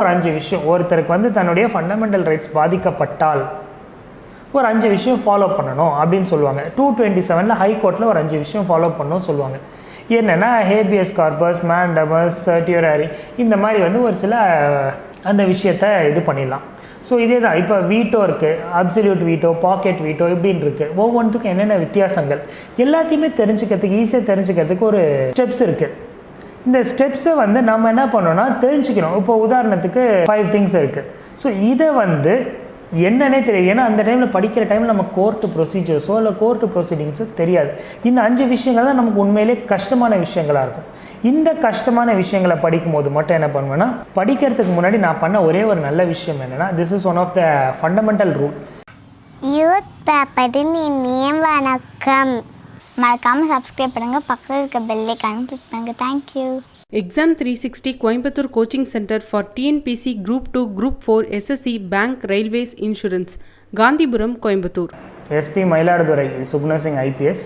ஒரு 5 விஷயம் ஒருத்தருக்கு வந்து தன்னுடைய ஃபண்டமெண்டல் ரைட்ஸ் பாதிக்கப்பட்டால் ஒரு 5 விஷயம் ஃபாலோ பண்ணணும் அப்படின்னு சொல்லுவாங்க. 227 ஹைகோர்ட்டில் ஒரு 5 விஷயம் ஃபாலோ பண்ணணும் சொல்லுவாங்க. என்னென்னா ஹேபியஸ் கார்பஸ், மேண்டமஸ், சர்டியூரரி, இந்த மாதிரி வந்து ஒரு சில அந்த விஷயத்தை இது பண்ணிடலாம். ஸோ இதே தான் இப்போ வீட்டோ இருக்குது, அப்சல்யூட் வீட்டோ, பாக்கெட் வீட்டோ இப்படின்னு இருக்குது. ஒவ்வொன்றுத்துக்கும் என்னென்ன வித்தியாசங்கள் எல்லாத்தையுமே தெரிஞ்சுக்கிறதுக்கு, ஈஸியாக தெரிஞ்சுக்கிறதுக்கு ஒரு ஸ்டெப்ஸ் இருக்குது. இந்த ஸ்டெப்ஸை வந்து நம்ம என்ன பண்ணோன்னா தெரிஞ்சுக்கணும். இப்போ உதாரணத்துக்கு 5 திங்ஸ் இருக்குது. ஸோ இதை வந்து என்னன்னே தெரியாது. ஏன்னா அந்த டைமில் படிக்கிற டைமில் நம்ம கோர்ட்டு ப்ரொசீஜர்ஸோ இல்லை கோர்ட்டு ப்ரொசீடிங்ஸோ தெரியாது. இந்த 5 விஷயங்கள் தான் நமக்கு உண்மையிலே கஷ்டமான விஷயங்களாக இருக்கும். இந்த கஷ்டமான விஷயங்களை படிக்கும் போது மட்டும் என்ன பண்ணுவேன்னா, படிக்கிறதுக்கு முன்னாடி நான் பண்ண ஒரே ஒரு நல்ல விஷயம் என்னென்னா, this is one of the fundamental rule. Youth பேப்பரின் இனிய வணக்கம். மறக்காமல் சப்ஸ்கிரைப் பண்ணுங்கள், பக்கத்தில் இருக்க பெல் ஐகானை கிளிக் பண்ணுங்கள். Thank you. Exam 360 Coimbatore Coaching Center for TNPC Group 2, Group 4, SSC, Bank, Railways, Insurance, Gandhipuram, Coimbatore. SP Mailadurai, Suguna Singh IPS.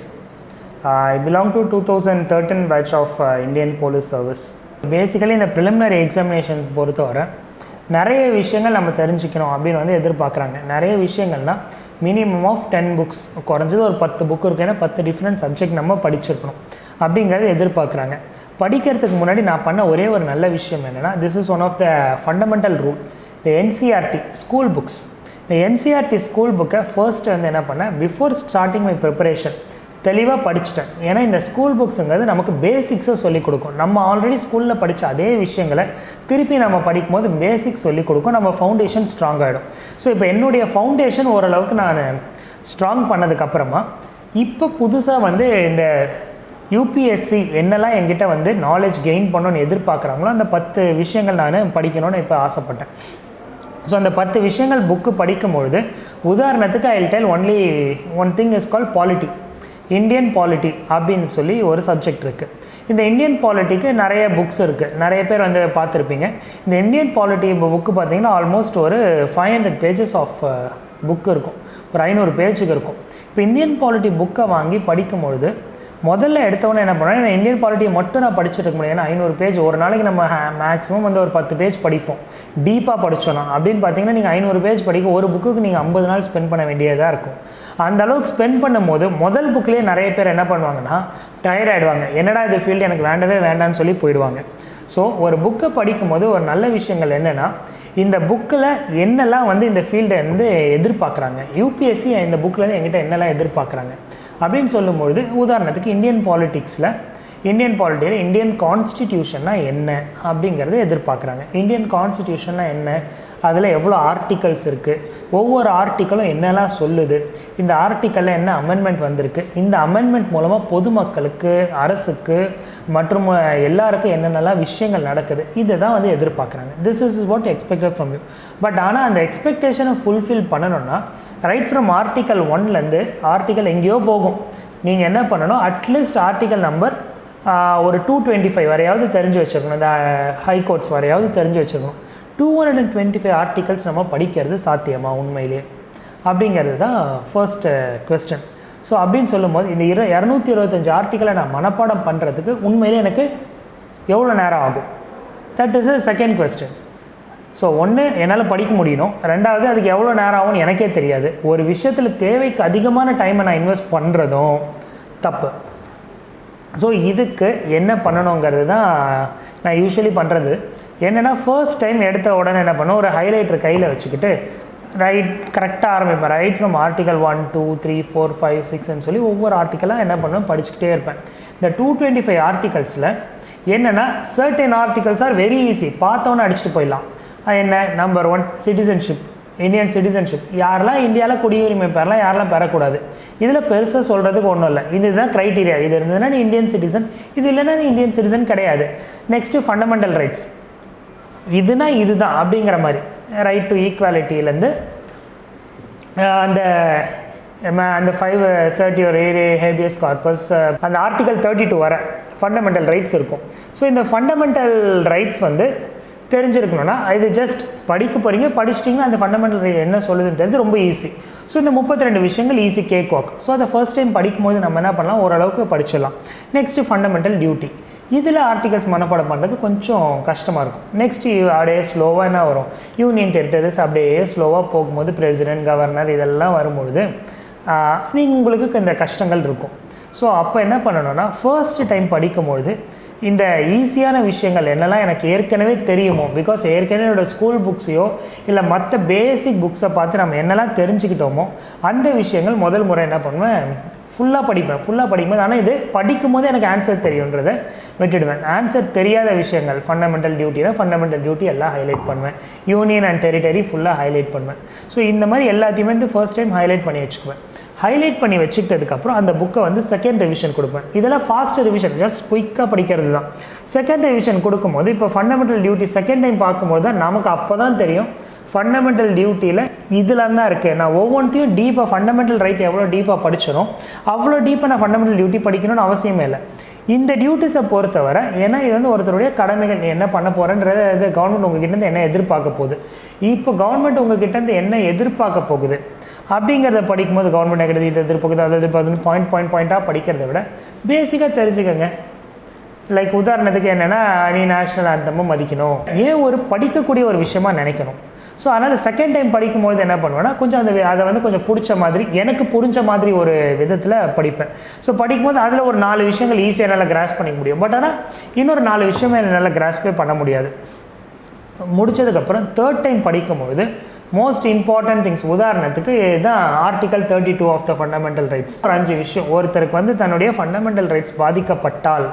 I belong to 2013 batch of Indian Police Service. Basically இந்த preliminary examination பொறுத்தவரை நிறைய விஷயங்கள் நம்ம தெரிஞ்சுக்கணும் அப்படின்னு வந்து எதிர்பார்க்குறாங்க. நிறைய விஷயங்கள்னால் மினிமம் ஆஃப் 10 புக்ஸ், குறைஞ்சது ஒரு 10 புக்கு இருக்குது. ஏன்னா 10 டிஃப்ரெண்ட் சப்ஜெக்ட் நம்ம படிச்சிருக்கணும் அப்படிங்கிறது எதிர்பார்க்குறாங்க. படிக்கிறதுக்கு முன்னாடி நான் பண்ண ஒரே ஒரு நல்ல விஷயம் என்னென்னா, this is one of the fundamental rule. இந்த NCERT ஸ்கூல் புக்ஸ், இந்த NCERT ஸ்கூல் புக்கை ஃபர்ஸ்ட் வந்து என்ன பண்ணேன், பிஃபோர் ஸ்டார்டிங் மை ப்ரிப்பரேஷன் தெளிவாக படிச்சுட்டேன். ஏன்னா இந்த ஸ்கூல் புக்ஸுங்கிறது நமக்கு பேசிக்ஸை சொல்லிக் கொடுக்கும். நம்ம ஆல்ரெடி ஸ்கூலில் படித்த அதே விஷயங்களை திருப்பி நம்ம படிக்கும்போது பேசிக்ஸ் சொல்லிக் கொடுக்கும். நம்ம ஃபவுண்டேஷன் ஸ்ட்ராங் ஆகிடும். ஸோ இப்போ என்னுடைய ஃபவுண்டேஷன் ஓரளவுக்கு நான் ஸ்ட்ராங் பண்ணதுக்கப்புறமா இப்போ புதுசாக வந்து இந்த UPSC என்னெல்லாம் என்கிட்ட வந்து நாலேஜ் கெயின் பண்ணணும்னு எதிர்பார்க்குறாங்களோ அந்த 10 விஷயங்கள் நான் படிக்கணும்னு இப்போ ஆசைப்பட்டேன். ஸோ அந்த 10 விஷயங்கள் புக்கு படிக்கும்பொழுது உதாரணத்துக்கு I will tell only one thing is called polity. Indian polity அப்படின்னு சொல்லி ஒரு சப்ஜெக்ட் இருக்குது. இந்த இந்தியன் பாலிட்டிக்கு நிறைய புக்ஸ் இருக்குது. நிறைய பேர் வந்து பார்த்துருப்பீங்க. இந்த இந்தியன் பாலிட்டி புக்கு பார்த்தீங்கன்னா ஆல்மோஸ்ட் ஒரு 500 பேஜஸ் ஆஃப் புக்கு இருக்கும். ஒரு 500 பேஜுக்கு இருக்கும். இப்போ இந்தியன் பாலிட்டி புக்கை வாங்கி படிக்கும்பொழுது முதல்ல எடுத்தவொன்னே என்ன பண்ணுவேன், நான் இந்தியன் பாலிட்டியை மட்டும் நான் படிச்சுட்டு இருக்க முடியும். ஏன்னா 500 பேஜ் ஒரு நாளைக்கு நம்ம மேக்ஸிமம் வந்து ஒரு 10 பேஜ் படிப்போம். டீப்பாக படித்தோன்னா அப்படின்னு பார்த்தீங்கன்னா நீங்கள் 500 பேஜ் படிக்க ஒரு புக்குக்கு நீங்கள் 50 நாள் ஸ்பெண்ட் பண்ண வேண்டியதாக இருக்கும். அந்த அளவுக்கு ஸ்பெண்ட் பண்ணும்போது முதல் புக்லேயே நிறைய பேர் என்ன பண்ணுவாங்கன்னா டயர்ட் ஆகிடுவாங்க. என்னடா இது ஃபீல்டு எனக்கு வேண்டவே வேண்டான்னு சொல்லி போயிடுவாங்க. ஸோ ஒரு புக்கை படிக்கும்போது ஒரு நல்ல விஷயங்கள் என்னென்னா, இந்த புக்கில் என்னெல்லாம் வந்து இந்த ஃபீல்டை வந்து எதிர்பார்க்குறாங்க, UPSC இந்த புக்கில் என்கிட்ட என்னெல்லாம் எதிர்பார்க்குறாங்க அப்படின்னு சொல்லும்பொழுது உதாரணத்துக்கு இந்தியன் பாலிட்டியில் இந்தியன் கான்ஸ்டிடியூஷன்னா என்ன அப்படிங்கிறத எதிர்பார்க்குறாங்க. இந்தியன் கான்ஸ்டிடியூஷன்னா என்ன, அதில் எவ்வளோ ஆர்டிகல்ஸ் இருக்குது, ஒவ்வொரு ஆர்டிக்கலும் என்னெல்லாம் சொல்லுது, இந்த ஆர்டிக்கலில் என்ன அமெண்ட்மெண்ட் வந்திருக்கு, இந்த அமெண்ட்மெண்ட் மூலமாக பொதுமக்களுக்கு, அரசுக்கு மற்றும் எல்லாருக்கும் என்னென்னலாம் விஷயங்கள் நடக்குது, இதை தான் வந்து எதிர்பார்க்குறாங்க. This is what expected from you. But ஆனால் அந்த எக்ஸ்பெக்டேஷனை ஃபுல்ஃபில் பண்ணணும்னா ரைட் ஃப்ரம் ஆர்டிக்கல் 1லேருந்து ஆர்டிக்கல் எங்கேயோ போகும். நீங்கள் என்ன பண்ணணும், அட்லீஸ்ட் ஆர்டிக்கல் நம்பர் ஒரு 225 வரையாவது தெரிஞ்சு வச்சுருக்கணும். இந்த ஹைகோர்ட்ஸ் வரையாவது தெரிஞ்சு வச்சுருக்கணும். 225 ஆர்டிகல்ஸ் நம்ம படிக்கிறது சாத்தியமா உண்மையிலே அப்படிங்கிறது தான் ஃபர்ஸ்ட் கொஸ்டின். ஸோ அப்படின்னு சொல்லும்போது இந்த 225 ஆர்டிக்கலை நான் மனப்பாடம் பண்ணுறதுக்கு உண்மையிலே எனக்கு எவ்வளோ நேரம் ஆகும், that is a second question. So ஒன்று என்னால் படிக்க முடியணும், ரெண்டாவது அதுக்கு எவ்வளோ நேரம் ஆகும்னு எனக்கே தெரியாது. ஒரு விஷயத்தில் தேவைக்கு அதிகமான டைமை நான் இன்வெஸ்ட் பண்ணுறதும் தப்பு. ஸோ இதுக்கு என்ன பண்ணணுங்கிறது தான் நான் யூஸ்வலி பண்ணுறது. என்னென்னா ஃபர்ஸ்ட் டைம் எடுத்த உடனே என்ன பண்ணும், ஒரு ஹைலைட்டர் கையில் வச்சுக்கிட்டு கரெக்டாக ஆரம்பிப்பேன். ரைட் ஃப்ரம் ஆர்டிகல் 1, 2, 3, 4, 5, 6ன்னு சொல்லி ஒவ்வொரு ஆர்டிக்கலாக என்ன பண்ணுவேன் படிச்சுக்கிட்டே இருப்பேன். இந்த 225 ஆர்டிகல்ஸில் என்னென்னா certain articles are very easy, பார்த்தோன்னே அடிச்சுட்டு போயிடலாம். என்ன, நம்பர் 1 சிட்டிசன்ஷிப், இந்தியன் சிட்டிசன்ஷிப், யாரெல்லாம் இந்தியாவில் குடியுரிமை பெறலாம், யாரெல்லாம் பெறக்கூடாது. இதில் பெருசாக சொல்கிறதுக்கு ஒன்றும் இல்லை. இதுதான் க்ரைட்டீரியா. இது இருந்ததுன்னா நீ இந்தியன் சிட்டிசன், இது இல்லைன்னா நீ இந்தியன் சிட்டிசன் கிடையாது. நெக்ஸ்ட்டு ஃபண்டமெண்டல் ரைட்ஸ், இதுதான் அப்படிங்கிற மாதிரி. ரைட் டு ஈக்குவாலிட்டியிலேருந்து அந்த 5 சர்டியூரரி, ஹேபியஸ் கார்பஸ், அந்த ஆர்டிகல் 32 வர ஃபண்டமெண்டல் ரைட்ஸ் இருக்கும். ஸோ இந்த ஃபண்டமெண்டல் ரைட்ஸ் வந்து தெரிஞ்சிருக்கணும்னா இது ஜஸ்ட் படிக்க போகிறீங்க, படிச்சிட்டிங்கன்னா அந்த ஃபண்டமெண்டல் ரைட் என்ன சொல்லுதுன்னு தெரிஞ்சு ரொம்ப ஈஸி. ஸோ இந்த 32 விஷயங்கள் ஈஸி கேக் வாக். ஸோ அதை ஃபர்ஸ்ட் டைம் படிக்கும்போது நம்ம என்ன பண்ணலாம், ஓரளவுக்கு படிச்சிடலாம். Next fundamental duty. இதில் ஆர்டிகல்ஸ் மனப்பாடம் பண்ணுறது கொஞ்சம் கஷ்டமாக இருக்கும். நெக்ஸ்ட்டு அப்படியே ஸ்லோவாக என்ன வரும், யூனியன் டெரிட்டரிஸ் அப்படியே ஸ்லோவாக போகும்போது பிரசிடென்ட், கவர்னர் இதெல்லாம் வரும்பொழுது உங்களுக்கு இந்த கஷ்டங்கள் இருக்கும். ஸோ அப்போ என்ன பண்ணணும்னா, ஃபர்ஸ்ட் டைம் படிக்கும்பொழுது இந்த ஈஸியான விஷயங்கள் என்னெல்லாம் எனக்கு ஏற்கனவே தெரியுமோ, பிகாஸ் ஏற்கனவே என்னோடய ஸ்கூல் புக்ஸையோ இல்லை மற்ற பேசிக் புக்ஸை பார்த்து நம்ம என்னெல்லாம் தெரிஞ்சுக்கிட்டோமோ அந்த விஷயங்கள் முதல் முறை என்ன பண்ணுவேன், ஃபுல்லாக படிக்கும்போது ஆனால் இது படிக்கும்போது எனக்கு ஆன்சர் தெரியுன்றதை விட்டுடுவேன். ஆன்சர் தெரியாத விஷயங்கள் ஃபண்டமெண்டல் டியூட்டி எல்லாம் ஹைலைட் பண்ணுவேன். யூனியன் அண்ட் டெரிட்டரி ஃபுல்லாக ஹைலைட் பண்ணுவேன். ஸோ இந்த மாதிரி எல்லாத்தையுமே வந்து ஃபர்ஸ்ட் டைம் ஹைலைட் பண்ணி வச்சுக்குவேன். ஹைலைட் பண்ணி வச்சுக்கிட்டதுக்கப்புறம் அந்த புக்கை வந்து செகண்ட் ரிவிஷன் கொடுப்பேன். இதெல்லாம் ஃபாஸ்ட் ரிவிஷன், ஜஸ்ட் குயிக்காக படிக்கிறது தான். செகண்ட் ரிவிஷன் கொடுக்கும்போது இப்போ ஃபண்டமெண்டல் டியூட்டி செகண்ட் டைம் பார்க்கும்போது தான் நமக்கு அப்போ தான் தெரியும் ஃபண்டமெண்டல் டியூட்டியில் இதெல்லாம் தான் இருக்குது. நான் ஒவ்வொன்றையும் டீப்பாக ஃபண்டமெண்டல் ரைட் எவ்வளோ டீப்பாக படிச்சிடும் அவ்வளோ டீப்பாக நான் ஃபண்டமெண்டல் டியூட்டி படிக்கணும்னு அவசியமே இல்லை. இந்த டியூட்டிஸை பொறுத்தவரை ஏன்னா இது வந்து ஒருத்தருடைய கடமைகள், நீ என்ன பண்ண போகிறேன்றது கவர்மெண்ட் உங்ககிட்டேருந்து என்ன எதிர்பார்க்க போகுது, இப்போ கவர்மெண்ட் உங்ககிட்டேருந்து என்ன எதிர்பார்க்க போகுது அப்படிங்கிறத படிக்கும்போது கவர்மெண்ட் எகிறது இது எதிர்பார்க்குது அதை எதிர்பார்க்குதுன்னு பாயிண்ட்டாக படிக்கிறத விட பேசிக்காக தெரிஞ்சுக்கோங்க. லைக் உதாரணத்துக்கு என்னென்னா, நீ நேஷ்னல் ஆந்தமும் மதிக்கணும், ஏன் ஒரு படிக்கக்கூடிய ஒரு விஷயமா நினைக்கணும். ஸோ அதனால் செகண்ட் டைம் படிக்கும்போது என்ன பண்ணுவேன்னா, கொஞ்சம் அதை வந்து கொஞ்சம் பிடிச்ச மாதிரி எனக்கு புரிஞ்ச மாதிரி ஒரு விதத்தில் படிப்பேன். ஸோ படிக்கும்போது அதில் ஒரு 4 விஷயங்கள் ஈஸியாக என்னால் கிராஸ் பண்ணிக்க முடியும். பட் ஆனால் இன்னொரு 4 விஷயமே என்னால் கிராஸ்பே பண்ண முடியாது. முடித்ததுக்கப்புறம் தேர்ட் டைம் படிக்கும்போது மோஸ்ட் இம்பார்ட்டன்ட் திங்ஸ், உதாரணத்துக்கு இதுதான் article 32 of the fundamental rights. ஒரு 5 விஷயம், ஒருத்தருக்கு வந்து தன்னுடைய ஃபண்டமெண்டல் ரைட்ஸ் பாதிக்கப்பட்டால்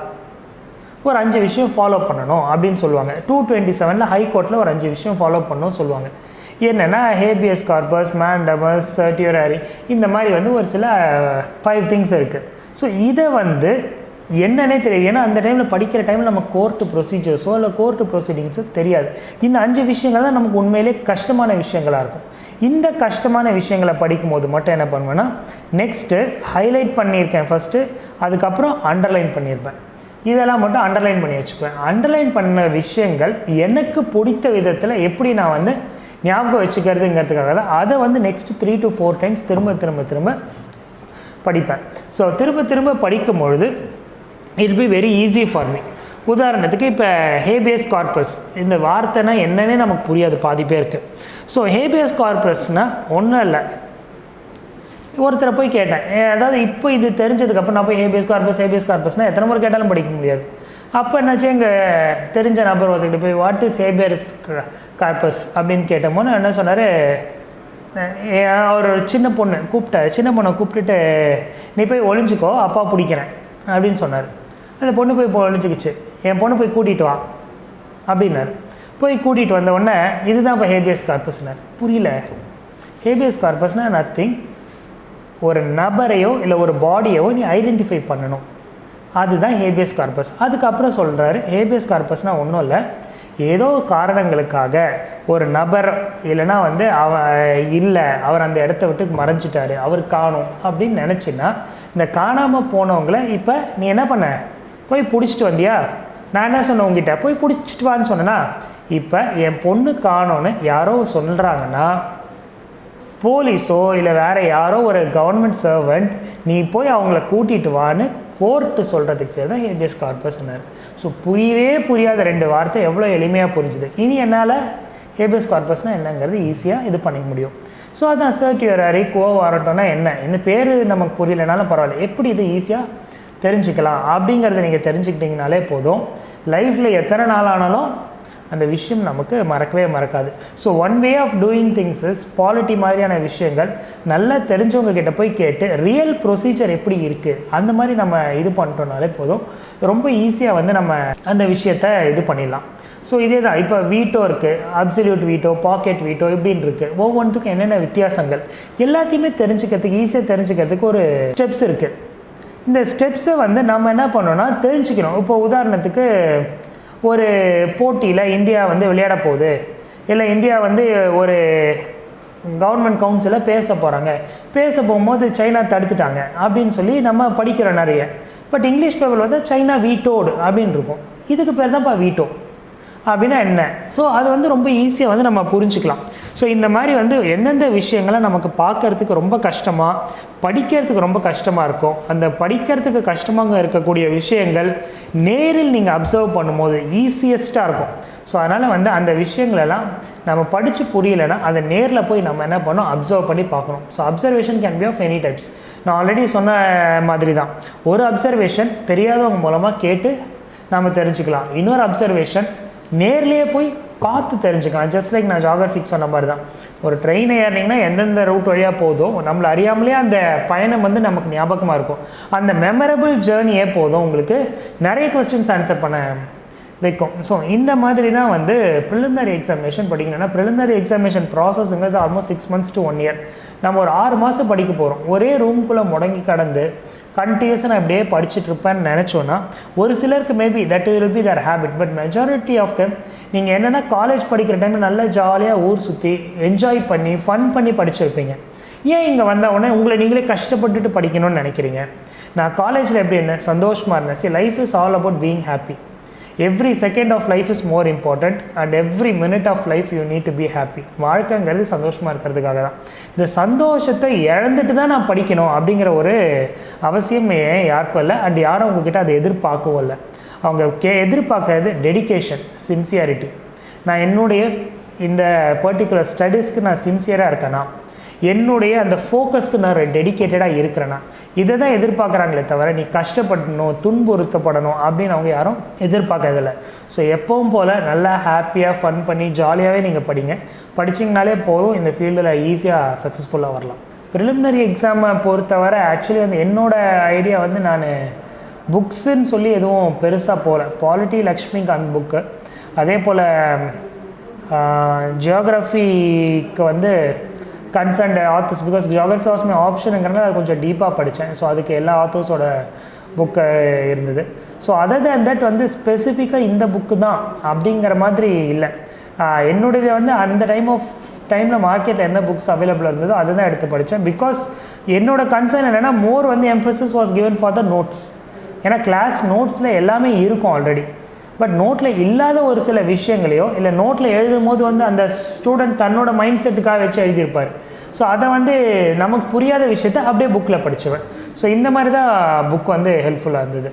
ஒரு 5 விஷயம் ஃபாலோ பண்ணணும் அப்படின்னு சொல்லுவாங்க. 227 ஹைகோர்ட்டில் ஒரு 5 விஷயம் ஃபாலோ பண்ணணும் சொல்லுவாங்க. என்னென்னா ஹேபியஸ் கார்பஸ், மேண்டமஸ், சர்டியூரரி, இந்த மாதிரி வந்து ஒரு சில 5 திங்ஸ் இருக்குது. ஸோ இதை வந்து என்னன்னே தெரியாது. ஏன்னா அந்த டைமில் படிக்கிற டைமில் நம்ம கோர்ட்டு ப்ரொசீஜர்ஸோ இல்லை கோர்ட்டு ப்ரொசீடிங்ஸோ தெரியாது. இந்த 5 விஷயங்கள் தான் நமக்கு உண்மையிலே கஷ்டமான விஷயங்களாக இருக்கும். இந்த கஷ்டமான விஷயங்களை படிக்கும்போது மட்டும் என்ன பண்ணுவேன்னா, நெக்ஸ்ட்டு ஹைலைட் பண்ணியிருக்கேன் ஃபஸ்ட்டு, அதுக்கப்புறம் அண்டர்லைன் பண்ணியிருப்பேன். இதெல்லாம் மட்டும் அண்டர்லைன் பண்ணி வச்சுக்குவேன். அண்டர்லைன் பண்ண விஷயங்கள் எனக்கு பிடித்த விதத்தில் எப்படி நான் வந்து ஞாபகம் வச்சுக்கிறதுங்கிறதுக்காக தான் அதை வந்து நெக்ஸ்ட் 3 to 4 டைம்ஸ் திரும்ப படிப்பேன். ஸோ திரும்ப படிக்கும்பொழுது it be very easy for me. உதாரணத்துக்கு இப்போ ஹேபியஸ் கார்பஸ், இந்த வார்த்தைனா என்னன்னே நமக்கு புரியாது பாதி பேருக்கு. ஸோ ஹேபியஸ் கார்பஸ்னால் ஒன்றும் இல்லை, ஒருத்தரை போய் கேட்டேன், அதாவது இப்போ இது தெரிஞ்சதுக்கப்புறம் நான் போய் ஹேபியஸ் கார்பஸ்னால் எத்தனை முறை கேட்டாலும் படிக்க முடியாது. அப்போ என்னாச்சு, எங்கள் தெரிஞ்ச நபர் ஒருத்தக்கிட்ட போய் வாட் இஸ் ஹேபியஸ் கார்பஸ் அப்படின்னு கேட்டோமோன்னு என்ன சொன்னார், ஒரு சின்ன பொண்ணை கூப்பிட்டுட்டு நீ போய் ஒளிஞ்சிக்கோ அப்பா பிடிக்கிறேன் அப்படின்னு சொன்னார். அந்த பொண்ணு போய் ஒளிஞ்சிக்கிச்சு, என் பொண்ணு போய் கூட்டிகிட்டு வா அப்படின்னாரு. போய் கூட்டிகிட்டு வந்த உடனே இதுதான் இப்போ ஹேபியஸ் கார்பஸ்னார். புரியல. ஹேபியஸ் கார்பஸ்னால் நத்திங், ஒரு நபரையோ இல்லை ஒரு பாடியோ நீ ஐடென்டிஃபை பண்ணணும், அதுதான் ஹேபியஸ் கார்பஸ். அதுக்கப்புறம் சொல்கிறாரு, ஹேபியஸ் கார்பஸ்னால் ஒன்றும் இல்லை, ஏதோ காரணங்களுக்காக ஒரு நபர் இல்லைனா வந்து அவர் அந்த இடத்த விட்டு மறைஞ்சிட்டாரு, அவர் காணும் அப்படின்னு நினச்சின்னா, இந்த காணாமல் போனவங்களை இப்போ நீ என்ன பண்ண, போய் பிடிச்சிட்டு வந்தியா, நான் என்ன சொன்னேன் உங்ககிட்ட, போய் பிடிச்சிட்டு வான்னு சொன்னேன்னா, இப்போ என் பொண்ணு காணோன்னு யாரோ சொல்கிறாங்கன்னா போலீஸோ இல்லை வேறு யாரோ ஒரு கவர்மெண்ட் சர்வெண்ட் நீ போய் அவங்கள கூட்டிகிட்டு வான்னு கோர்ட்டு சொல்கிறதுக்கு பேர் தான் ஹேபியஸ் கார்பஸ்னார். ஸோ புரியாத 2 வார்த்தை எவ்வளோ எளிமையாக புரிஞ்சுது. இனி என்னால் ஹேபியஸ் கார்பஸ்னால் என்னங்கிறது ஈஸியாக இது பண்ணிக்க முடியும். ஸோ அதான் சர்டியூரரி, கோ வாரண்டோன்னா என்ன, இந்த பேர் நமக்கு புரியலனாலும் பரவாயில்ல, எப்படி இது ஈஸியாக தெரிஞ்சுக்கலாம் அப்படிங்கிறத நீங்கள் தெரிஞ்சுக்கிட்டிங்கனாலே போதும். லைஃப்பில் எத்தனை நாள் ஆனாலும் அந்த விஷயம் நமக்கு மறக்கவே மறக்காது. So one way of doing things is polity மாதிரியான விஷயங்கள் நல்லா தெரிஞ்சவங்க கிட்ட போய் கேட்டு ரியல் ப்ரொசீஜர் எப்படி இருக்குது அந்த மாதிரி நம்ம இது பண்ணிட்டோம்னாலே போதும், ரொம்ப ஈஸியாக வந்து நம்ம அந்த விஷயத்தை இது பண்ணிடலாம். ஸோ இதே தான் இப்போ வீட்டோ இருக்குது, அப்சல்யூட் வீட்டோ, பாக்கெட் வீட்டோ இப்படின்னு இருக்குது. ஒவ்வொன்றுத்துக்கும் என்னென்ன வித்தியாசங்கள் எல்லாத்தையுமே தெரிஞ்சுக்கிறதுக்கு ஈஸியாக தெரிஞ்சுக்கிறதுக்கு ஒரு ஸ்டெப்ஸ் இருக்குது. இந்த ஸ்டெப்ஸை வந்து நம்ம என்ன பண்ணோன்னா தெரிஞ்சுக்கணும். இப்போ உதாரணத்துக்கு ஒரு போட்டியில் இந்தியா வந்து விளையாட போகுது, இல்லை இந்தியா வந்து ஒரு கவர்மெண்ட் கவுன்சிலில் பேச போகும்போது சைனா தடுத்துட்டாங்க அப்படின்னு சொல்லி நம்ம படிக்கிறோம் நிறைய. பட் இங்கிலீஷ் பேப்பர் வந்து சைனா வீட்டோடு அப்படின்னு இருக்கும். இதுக்கு பேர் தான்ப்பா வீட்டோ. அப்படின்னா என்ன. ஸோ அது வந்து ரொம்ப ஈஸியாக வந்து நம்ம புரிஞ்சுக்கலாம். ஸோ இந்த மாதிரி வந்து எந்தெந்த விஷயங்களை நமக்கு பார்க்கறதுக்கு ரொம்ப கஷ்டமாக, படிக்கிறதுக்கு ரொம்ப கஷ்டமாக இருக்கும், அந்த படிக்கிறதுக்கு கஷ்டமாக இருக்கக்கூடிய விஷயங்கள் நேரில் நீங்கள் அப்சர்வ் பண்ணும்போது ஈஸியஸ்ட்டாக இருக்கும். ஸோ அதனால் வந்து அந்த விஷயங்களெல்லாம் நம்ம படித்து புரியலைன்னா அதை நேரில் போய் நம்ம என்ன பண்ணோம், அப்சர்வ் பண்ணி பார்க்கணும். So observation can be of any types. நான் ஆல்ரெடி சொன்ன மாதிரி தான், ஒரு அப்சர்வேஷன் தெரியாதவங்க மூலமாக கேட்டு நம்ம தெரிஞ்சுக்கலாம், இன்னொரு அப்சர்வேஷன் நேர்லேயே போய் பார்த்து தெரிஞ்சுக்கலாம். ஜஸ்ட் லைக் நான் ஜியாகிரஃபிக் சொன்ன மாதிரி தான், ஒரு ட்ரெயின் ஏறினீங்கன்னா எந்தெந்த ரூட் வழியாக போதும் நம்மளை அறியாமலே அந்த பயணம் வந்து நமக்கு ஞாபகமாக இருக்கும். அந்த மெமரபிள் ஜேர்னியே போதும் உங்களுக்கு நிறைய கொஸ்டின்ஸ் ஆன்சர் பண்ண வைக்கும். ஸோ இந்த மாதிரி தான் வந்து ப்ரிலிமினரி எக்ஸாமினேஷன் படிக்கணும்னா, ப்ரிலிமினரி எக்ஸாமினேஷன் ப்ராசஸ்ங்கிறது ஆல்மோஸ்ட் 6 months to 1 year. நம்ம ஒரு 6 மாதம் படிக்க போகிறோம். ஒரே ரூம்குள்ளே முடங்கி கடந்து கண்டினியூஸாக நான் இப்படியே படிச்சுட்டு இருப்பேன்னு நினச்சோன்னா ஒரு சிலருக்கு maybe that will be their habit. But majority of them நீங்கள் என்னென்னா காலேஜ் படிக்கிற டைமில் நல்லா ஜாலியாக ஊர் சுற்றி என்ஜாய் பண்ணி ஃபன் பண்ணி படிச்சிருப்பீங்க. ஏன் இங்கே வந்த உடனே உங்களை நீங்களே கஷ்டப்பட்டுட்டு படிக்கணும்னு நினைக்கிறீங்க? நான் காலேஜில் எப்படி இருந்தேன், சந்தோஷமாக இருந்தேன். See, life is all about being happy. Every second of life is more important and every minute of life you need to be happy. வாழ்க்கைங்கிறது சந்தோஷமாக இருக்கிறதுக்காக தான். இந்த சந்தோஷத்தை இழந்துட்டு தான் நான் படிக்கணும் அப்படிங்கிற ஒரு அவசியம் யாருக்கும் இல்லை. அண்ட் யாரும் அவங்கக்கிட்ட அதை எதிர்பார்க்கவும் இல்லை. அவங்க எதிர்பார்க்கறது டெடிகேஷன், சின்சியாரிட்டி. நான் என்னுடைய இந்த பர்டிகுலர் ஸ்டடீஸ்க்கு நான் சின்சியராக இருக்கேனா, என்னுடைய அந்த ஃபோக்கஸ்க்கு நான் டெடிக்கேட்டடாக இருக்கிறேன்னா, இதை தான் எதிர்பார்க்குறாங்களே தவிர நீ கஷ்டப்படணும், துன்புறுத்தப்படணும் அப்படின்னு அவங்க யாரும் எதிர்பார்க்கறதில்ல. ஸோ எப்பவும் போல் நல்லா ஹாப்பியாக ஃபன் பண்ணி ஜாலியாகவே நீங்கள் படிங்க. படிச்சிங்கனாலே போதும், இந்த ஃபீல்டில் ஈஸியாக சக்ஸஸ்ஃபுல்லாக வரலாம். ப்ரிலிமினரி எக்ஸாமை பொறுத்தவரை ஆக்சுவலி வந்து என்னோடய ஐடியா வந்து நான் புக்ஸுன்னு சொல்லி எதுவும் பெருசாக போகல. பாலிட்டி லக்ஷ்மிகாந்த் புக்கு, அதே போல் ஜியோகிராஃபிக்கு வந்து concerned authors, because geography was my ஆப்ஷனுங்கிறனால அது கொஞ்சம் டீப்பாக படித்தேன். ஸோ அதுக்கு எல்லா ஆத்தர்ஸோட புக்கு இருந்தது. ஸோ அதர் தேன் தட் வந்து ஸ்பெசிஃபிக்காக இந்த புக்கு தான் அப்படிங்கிற மாதிரி இல்லை. என்னுடைய வந்து அந்த டைமில் மார்க்கெட்டில் என்ன புக்ஸ் அவைலபிள் இருந்ததோ அதை தான் எடுத்து படித்தேன். பிகாஸ் என்னோட கன்சர்ன் என்னென்னா மோர் வந்து Mphasis was given for the notes. ஏன்னா கிளாஸ் நோட்ஸில் எல்லாமே இருக்கும் ஆல்ரெடி. பட் நோட்டில் இல்லாத ஒரு சில விஷயங்களையோ இல்லை நோட்டில் எழுதும் போது வந்து அந்த ஸ்டூடெண்ட் தன்னோட மைண்ட் செட்டுக்காக வச்சு எழுதியிருப்பார். ஸோ அதை வந்து நமக்கு புரியாத விஷயத்தை அப்படியே புக்கில் படிச்சுவேன். ஸோ இந்த மாதிரி தான் புக் வந்து ஹெல்ப்ஃபுல்லாக இருந்தது.